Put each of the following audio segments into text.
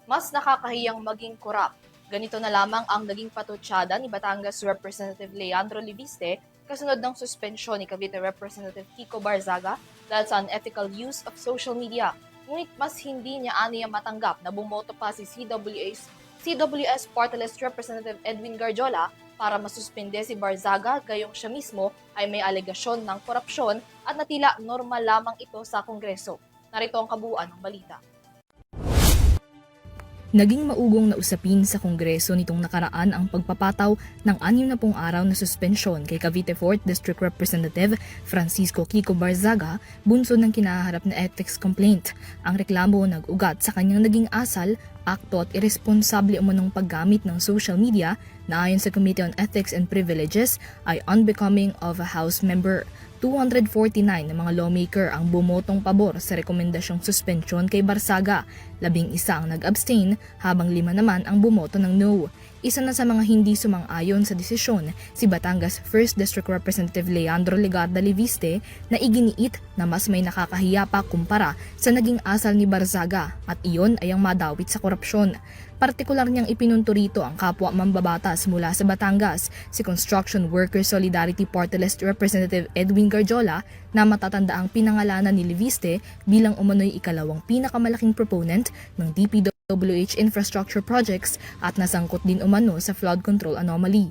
mas nakakahiyang maging korap. Ganito na lamang ang naging patutsada ni Batangas Representative Leandro Liviste kasunod ng suspensyon ni Cavite Representative Kiko Barzaga dahil sa unethical use of social media. Ngunit mas hindi niya aniya matanggap na bumoto pa si CWS Party List Representative Edwin Garjola para masuspende si Barzaga gayong siya mismo ay may alegasyon ng korupsyon at natila normal lamang ito sa Kongreso. Narito ang kabuuan ng balita. Naging maugong na usapin sa Kongreso nitong nakaraan ang pagpapataw ng 60 araw na suspensyon kay Cavite 4th District Representative Francisco Kiko Barzaga bunsod ng kinaharap na ethics complaint. Ang reklamo nag-ugat sa kanyang naging asal, akto at irresponsable umunong paggamit ng social media na ayon sa Committee on Ethics and Privileges ay unbecoming of a House member. 249 na mga lawmaker ang bumotong pabor sa rekomendasyong suspensyon kay Barzaga, 11 ang nag-abstain habang 5 naman ang bumoto ng no. Isa na sa mga hindi sumang-ayon sa desisyon si Batangas 1st District Representative Leandro Legarda Liviste na iginiit na mas may nakakahiya pa kumpara sa naging asal ni Barzaga at iyon ay ang madawit sa korupsyon. Partikular niyang ipinunto rito ang kapwa mambabatas mula sa Batangas, si Construction Workers Solidarity Party List Representative Edwin Garjola na matatanda ang pinangalanan ni Liviste bilang umano'y ikalawang pinakamalaking proponent ng DPWH infrastructure projects at nasangkot din umano sa flood control anomaly.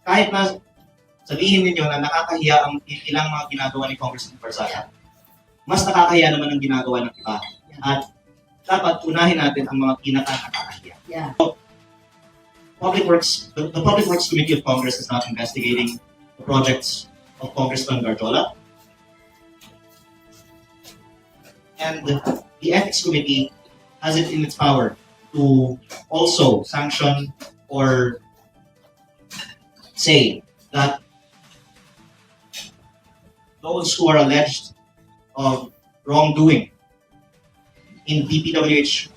Kahit na sabihin ninyo na nakakahiya ang ilang mga ginagawa ni Congressman Barzaga, mas nakakahiya naman ang ginagawa ng iba. At dapat unahin natin ang mga pinaka-nakakahiya. Yeah. The Public Works Committee of Congress is not investigating the projects of Congressman Garjola. And the Ethics Committee has it in its power to also sanction or say that those who are alleged of wrongdoing in DPWH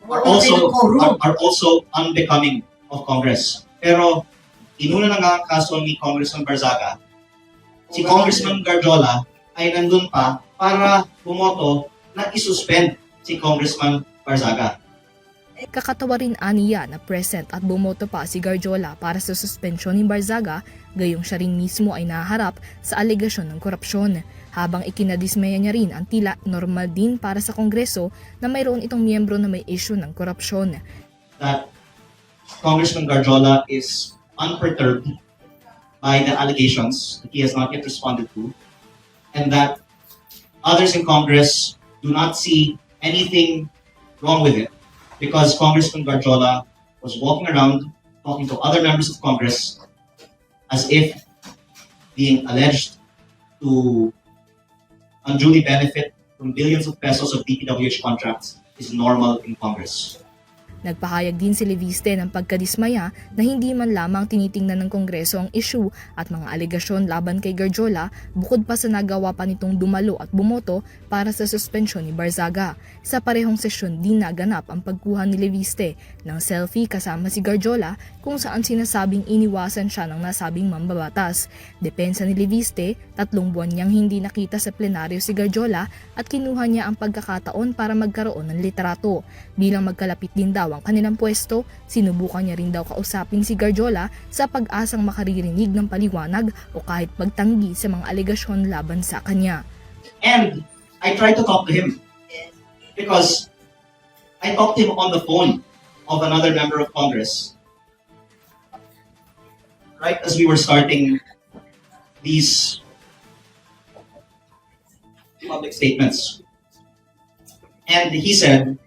are also unbecoming of Congress. Pero inuna na nga ang kaso ni Congressman Barzaga, si Congressman Garjola ay nandun pa para bumoto na isuspend si Congressman Barzaga. Kakatawa rin aniya na present at bumoto pa si Garjola para sa suspensyon ni Barzaga gayong siya rin mismo ay naharap sa alegasyon ng korupsyon. Habang ikinadismaya niya rin ang tila normal din para sa Kongreso na mayroon itong miyembro na may issue ng korupsyon. That Congressman Garjola is unperturbed by the allegations that he has not yet responded to, and that others in Congress do not see anything wrong with it because Congressman Garjola was walking around talking to other members of Congress as if being alleged to unduly benefit from billions of pesos of DPWH contracts is normal in Congress. Nagpahayag din si Liviste ng pagkadismaya na hindi man lamang tinitingnan ng Kongreso ang issue at mga alegasyon laban kay Garjola bukod pa sa nagawa pa nitong dumalo at bumoto para sa suspensyon ni Barzaga. Sa parehong sesyon din naganap ang pagkuha ni Liviste ng selfie kasama si Garjola kung saan sinasabing iniwasan siya ng nasabing mambabatas. Depensa ni Liviste, 3 buwan niyang hindi nakita sa plenaryo si Garjola at kinuha niya ang pagkakataon para magkaroon ng litrato. Bilang magkalapit din daw ang kanilang pwesto, sinubukan niya rin daw kausapin si Garjola sa pag-asang makaririnig ng paliwanag o kahit pagtanggi sa mga alegasyon laban sa kanya. And I tried to talk to him because I talked to him on the phone of another member of Congress right as we were starting these public statements. And he said,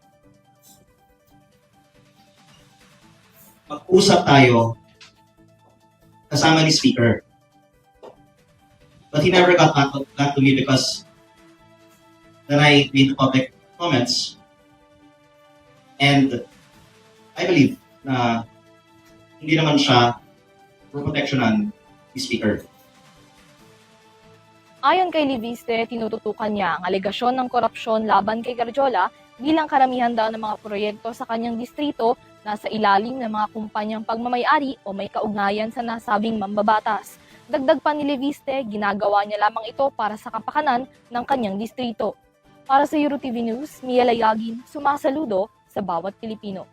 mag-usap tayo kasama ni Speaker. But he never got back to me because then I made the public comments. And I believe na hindi naman siya proteksyonan ni Speaker. Ayon kay Liviste, tinututukan niya ang alegasyon ng korupsyon laban kay Garjola bilang karamihan daw ng mga proyekto sa kanyang distrito nasa ilalim ng mga kumpanyang pagmamay-ari o may kaugnayan sa nasabing mambabatas. Dagdag pa ni Liviste, ginagawa niya lamang ito para sa kapakanan ng kanyang distrito. Para sa Euro TV News, Mia Layagin, sumasaludo sa bawat Pilipino.